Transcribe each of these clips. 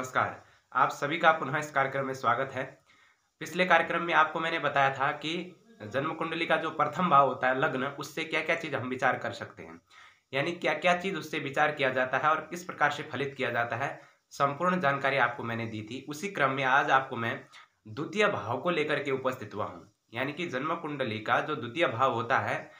नमस्कार। आप सभी का पुनः इस कार्यक्रम में स्वागत है। पिछले कार्यक्रम में आपको मैंने बताया था कि जन्म कुंडली का जो प्रथम भाव होता है लग्न, उससे क्या-क्या चीज़ हम विचार कर सकते हैं। यानी क्या-क्या चीज़ उससे विचार किया जाता है और किस प्रकार से फलित किया जाता है, संपूर्ण जानकारी आपको मैंने दी थी। उसी क्रम में आज आपको मैं द्वितीय भाव को लेकर के उपस्थित हुआ हूँ। यानी कि जन्म कुंडली का जो द्वितीय भाव होता है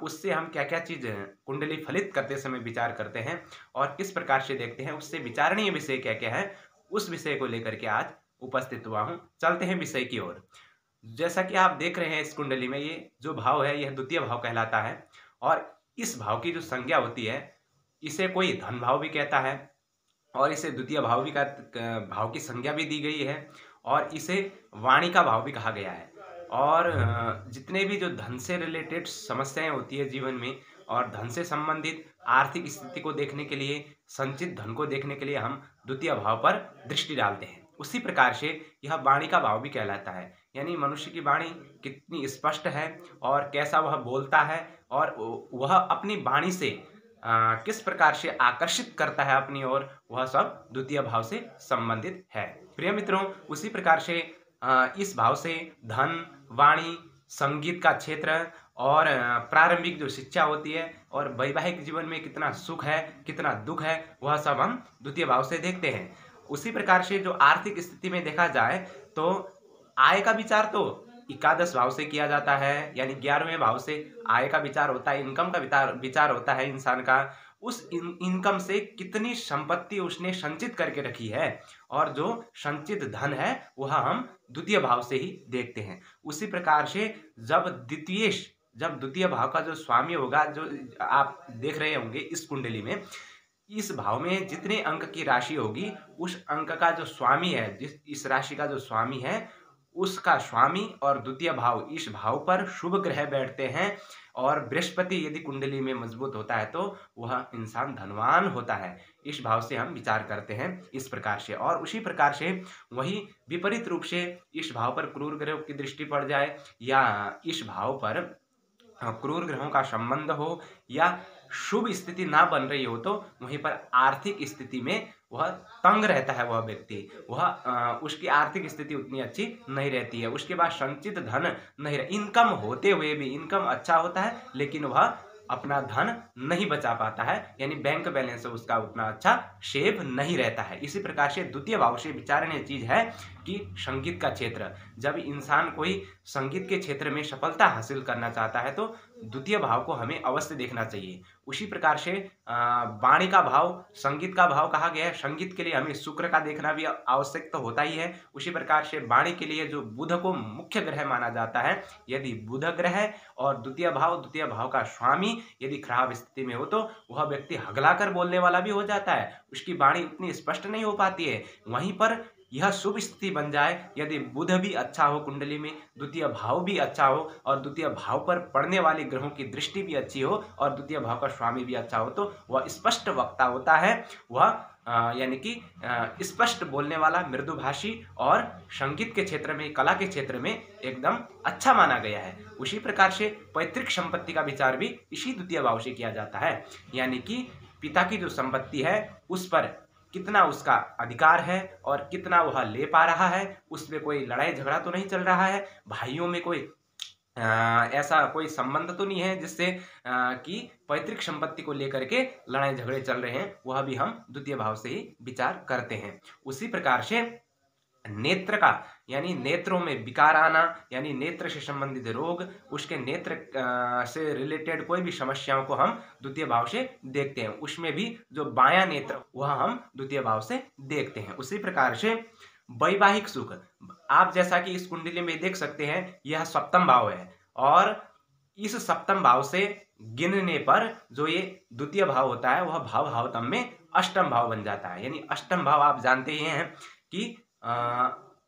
उससे हम क्या-क्या चीज़ कुंडली फलित करते समय विचार करते हैं और किस प्रकार से देखते हैं, उससे विचारणीय विषय क्या-क्या है, उस विषय को लेकर के आज उपस्थित हुआ हूँ। चलते हैं विषय की ओर। जैसा कि आप देख रहे हैं इस कुंडली में ये जो भाव है, यह द्वितीय भाव कहलाता है और इस भाव की जो संज्ञा होती है, इसे कोई धन भाव भी कहता है और इसे द्वितीय भाव भी का भाव की संज्ञा भी दी गई है और इसे वाणी का भाव भी कहा गया है। और जितने भी जो धन से रिलेटेड समस्याएं होती है जीवन में और धन से संबंधित आर्थिक स्थिति को देखने के लिए, संचित धन को देखने के लिए हम द्वितीय भाव पर दृष्टि डालते हैं। उसी प्रकार से यह वाणी का भाव भी कहलाता है। यानी मनुष्य की वाणी कितनी स्पष्ट है और कैसा वह बोलता है और वह अपनी वाणी से किस प्रकार से आकर्षित करता है अपनी ओर, वह सब द्वितीय भाव से संबंधित है। प्रिय मित्रों, उसी प्रकार से इस भाव से धन, वाणी, संगीत का क्षेत्र और प्रारंभिक जो शिक्षा होती है और वैवाहिक जीवन में कितना सुख है, कितना दुख है, वह सब हम द्वितीय भाव से देखते हैं। उसी प्रकार से जो आर्थिक स्थिति में देखा जाए तो आय का विचार तो एकादश भाव से किया जाता है। यानी 11वें भाव से आय का विचार होता है, इनकम का विचार होता है इंसान का। उस इनकम से कितनी संपत्ति उसने संचित करके रखी है और जो संचित धन है वह हम द्वितीय भाव से ही देखते हैं। उसी प्रकार से जब द्वितीय भाव का जो स्वामी होगा, जो आप देख रहे होंगे इस कुंडली में, इस भाव में जितने अंक की राशि होगी, उस अंक का जो स्वामी है, जिस इस राशि का जो स्वामी है, उसका स्वामी और द्वितीय भाव, इस भाव पर शुभ ग्रह बैठते हैं और बृहस्पति यदि कुंडली में मजबूत होता है तो वह इंसान धनवान होता है। इस भाव से हम विचार करते हैं इस प्रकार से। और उसी प्रकार से वही विपरीत रूप से इस भाव पर क्रूर ग्रह की दृष्टि पड़ जाए या इस भाव पर क्रूर ग्रहों का संबंध हो या शुभ स्थिति ना बन रही हो, तो वहीं पर आर्थिक स्थिति में वह तंग रहता है। वह व्यक्ति उसकी आर्थिक स्थिति उतनी अच्छी नहीं रहती है। उसके बाद संचित धन नहीं रह, इनकम होते हुए भी, इनकम अच्छा होता है लेकिन वह अपना धन नहीं बचा पाता है। यानी बैंक बैलेंस उसका उतना अच्छा सेफ नहीं रहता है। इसी प्रकार से द्वितीय भाव से विचारणीय चीज है कि संगीत का क्षेत्र, जब इंसान कोई संगीत के क्षेत्र में सफलता हासिल करना चाहता है तो द्वितीय भाव को हमें अवश्य देखना चाहिए। उसी प्रकार से वाणी का भाव, संगीत का भाव कहा गया है। संगीत के लिए हमें शुक्र का देखना भी आवश्यक तो होता ही है। उसी प्रकार से वाणी के लिए जो बुध को मुख्य ग्रह माना जाता है, यदि बुध ग्रह और द्वितीय भाव का स्वामी यदि खराब स्थिति में हो तो वह व्यक्ति हगलाकर बोलने वाला भी हो जाता है। उसकी वाणी उतनी स्पष्ट नहीं हो पाती है। वहीं पर यह शुभ स्थिति बन जाए, यदि बुध भी अच्छा हो कुंडली में, द्वितीय भाव भी अच्छा हो और द्वितीय भाव पर पड़ने वाले ग्रहों की दृष्टि भी अच्छी हो और द्वितीय भाव का स्वामी भी अच्छा हो, तो वह स्पष्ट वक्ता होता है। वह यानी कि स्पष्ट बोलने वाला, मृदुभाषी और संगीत के क्षेत्र में, कला के क्षेत्र में एकदम अच्छा माना गया है। उसी प्रकार से पैतृक संपत्ति का विचार भी इसी द्वितीय भाव से किया जाता है। यानी कि पिता की जो संपत्ति है उस पर कितना उसका अधिकार है और कितना वह ले पा रहा है, उसमें कोई लड़ाई झगड़ा तो नहीं चल रहा है, भाइयों में कोई ऐसा कोई संबंध तो नहीं है जिससे कि पैतृक संपत्ति को लेकर के लड़ाई झगड़े चल रहे हैं, वह भी हम द्वितीय भाव से ही विचार करते हैं। उसी प्रकार से नेत्र का, यानी नेत्रों में विकार आना, यानी नेत्र से संबंधित रोग, उसके नेत्र से रिलेटेड कोई भी समस्याओं को हम द्वितीय भाव से देखते हैं। उसमें भी जो बायां नेत्र, वह हम द्वितीय भाव से देखते हैं। उसी प्रकार से वैवाहिक सुख, आप जैसा कि इस कुंडली में देख सकते हैं, यह सप्तम भाव है और इस सप्तम भाव से गिनने पर जो ये द्वितीय भाव होता है वह भावतम में अष्टम भाव बन जाता है। यानी अष्टम भाव आप जानते ही हैं कि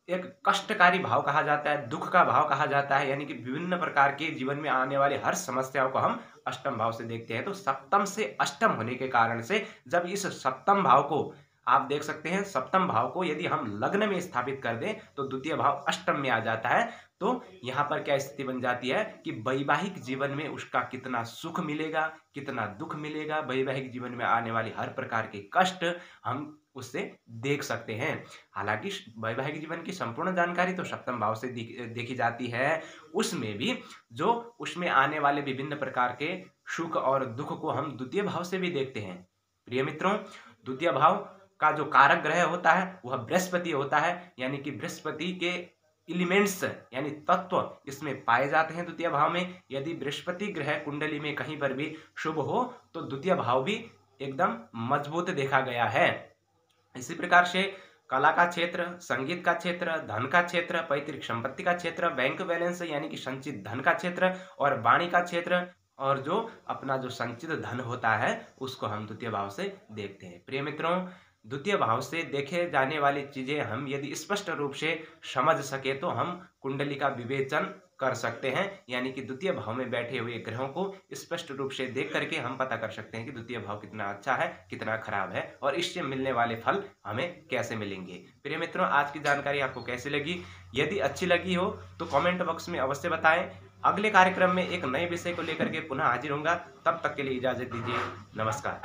एक कष्टकारी भाव कहा जाता है, दुख का भाव कहा जाता है। यानी कि विभिन्न प्रकार के जीवन में आने वाले हर समस्याओं को हम अष्टम भाव से देखते हैं। तो सप्तम से अष्टम होने के कारण से जब इस सप्तम भाव को आप देख सकते हैं, सप्तम भाव को यदि हम लग्न में स्थापित कर दें तो द्वितीय भाव अष्टम में आ जाता है। तो यहाँ पर क्या स्थिति बन जाती है कि वैवाहिक जीवन में उसका कितना सुख मिलेगा, कितना दुख मिलेगा, वैवाहिक जीवन में आने वाली हर प्रकार के कष्ट हम उससे देख सकते हैं। हालांकि वैवाहिक जीवन की संपूर्ण जानकारी तो सप्तम भाव से देखी जाती है, उसमें भी जो उसमें आने वाले विभिन्न प्रकार के सुख और दुख को हम द्वितीय भाव से भी देखते हैं। प्रिय मित्रों, द्वितीय भाव का जो कारक ग्रह होता है वह बृहस्पति होता है, यानी कि बृहस्पति के एलिमेंट्स यानी तत्व इसमें पाए जाते हैं द्वितीय भाव में। यदि बृहस्पति ग्रह कुंडली में कहीं पर भी शुभ हो तो द्वितीय भाव भी एकदम मजबूत देखा गया है। इसी प्रकार से कला का क्षेत्र, संगीत का क्षेत्र, धन का क्षेत्र, पैतृक संपत्ति का क्षेत्र, बैंक बैलेंस यानी कि संचित धन का क्षेत्र और वाणी का क्षेत्र, और जो अपना जो संचित धन होता है उसको हम द्वितीय भाव से देखते हैं। प्रिय मित्रों, द्वितीय भाव से देखे जाने वाली चीजें हम यदि स्पष्ट रूप से समझ सके तो हम कुंडली का विवेचन कर सकते हैं, यानी कि द्वितीय भाव में बैठे हुए ग्रहों को स्पष्ट रूप से देख करके हम पता कर सकते हैं कि द्वितीय भाव कितना अच्छा है, कितना खराब है, और इससे मिलने वाले फल हमें कैसे मिलेंगे। प्रिय मित्रों, आज की जानकारी आपको कैसी लगी? यदि अच्छी लगी हो तो कमेंट बॉक्स में अवश्य बताएं। अगले कार्यक्रम में एक नए विषय को लेकर के पुनः हाजिर होऊंगा। तब तक के लिए इजाजत दीजिए। नमस्कार।